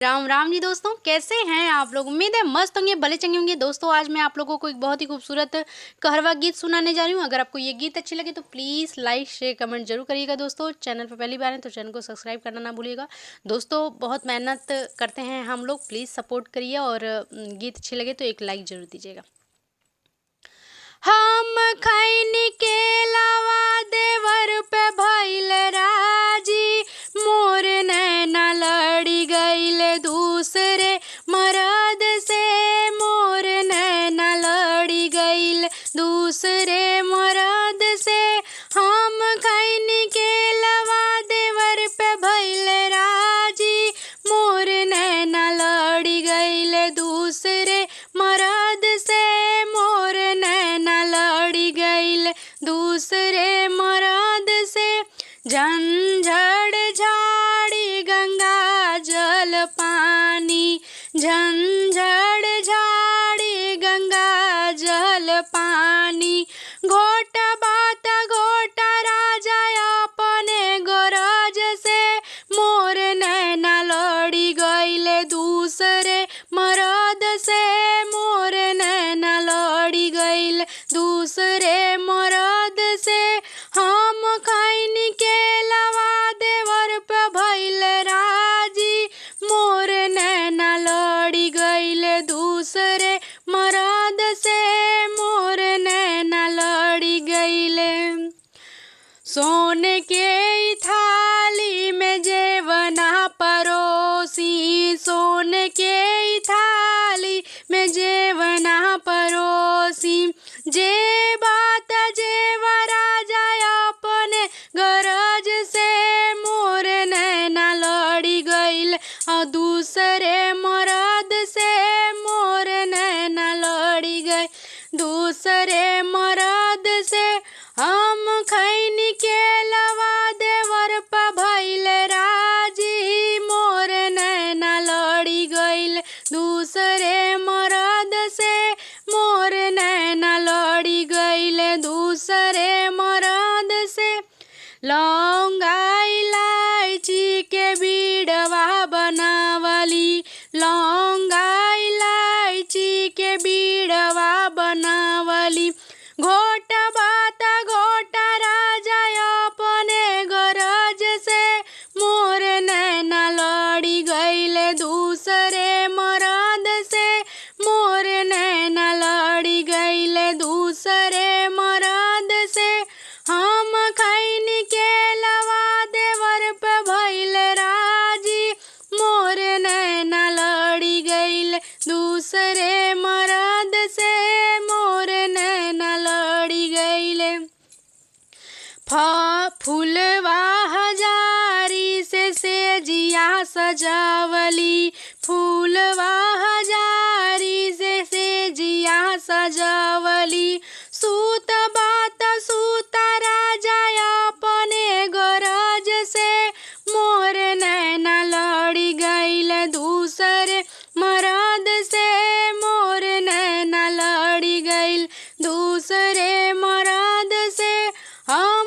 राम राम जी दोस्तों, कैसे हैं आप लोग। उम्मीद है मस्त होंगे, भले चंगे होंगे। दोस्तों आज मैं आप लोगों को एक बहुत ही खूबसूरत कहरवा गीत सुनाने जा रही हूँ। अगर आपको ये गीत अच्छी लगे तो प्लीज़ लाइक शेयर कमेंट जरूर करिएगा। दोस्तों चैनल पर पहली बार है तो चैनल को सब्सक्राइब करना ना भूलिएगा। दोस्तों बहुत मेहनत करते हैं हम लोग, प्लीज़ सपोर्ट करिए और गीत अच्छी लगे तो एक लाइक जरूर दीजिएगा। हम खैनी के लावा देवर पे भइल राजी, मोर नैना लड़ी गईल दूसरे मरद से, मोर नैना लड़ी गईल दूसरे मरद से। हम खैनी के लावा देवर पे भइल राजी, मोर नैना लड़ी गईल दूसरे मरद से, मोर नैना लड़ी गईल दूसरे मरद से। झंझड़ झाड़ी गंगा जल पानी, झंझड़ झाड़ी गंगा जल पानी। घोट बात घोट राजा अपने गरज से, मोर नैना लड़ी गईल दूसरे मरद से, मोर नैना लड़ी गईल दूसरे मरद से। हम खैनी के लावा देवर पे भइल राजी, मोर नैना लड़ी गईल दूसरे मरद से, मोर नैना लड़ी गईल। सोने के थाली में जेवना परोसी, सोने के थाली में जेवना परोसी। जे बात जेवरा जाय अपने गरज से, मोर नैना लड़ी गईल दूसरे मरद से, मोर नैना लड़ी गई दूसरे मरद से। हम खैनी के लावा देवर पे भइल राजी, मोर नैना लड़ी गईल दूसरे मरद से, मोर नैना लड़ी गईल दूसरे मरद से। लौंगा इलायची के बीड़वा बनावली, लौंगा इलायची के बीड़वा बनावली। घोट बात घोट राजा अपने गरज से, मोर नैना लड़ी गईल दूसरे मरद से, मोर नैना लड़ी गईल दूसरे मरद से। हम खैनी के लावा देवर पे भइल राजी, मोर नैना लड़ी गईल दूसरे मरद से, मोर नैना लड़ी गईल। फूलवा हजारी से सेजिया सजावली, फूलवा हजारी से सेजिया सजावली। सूत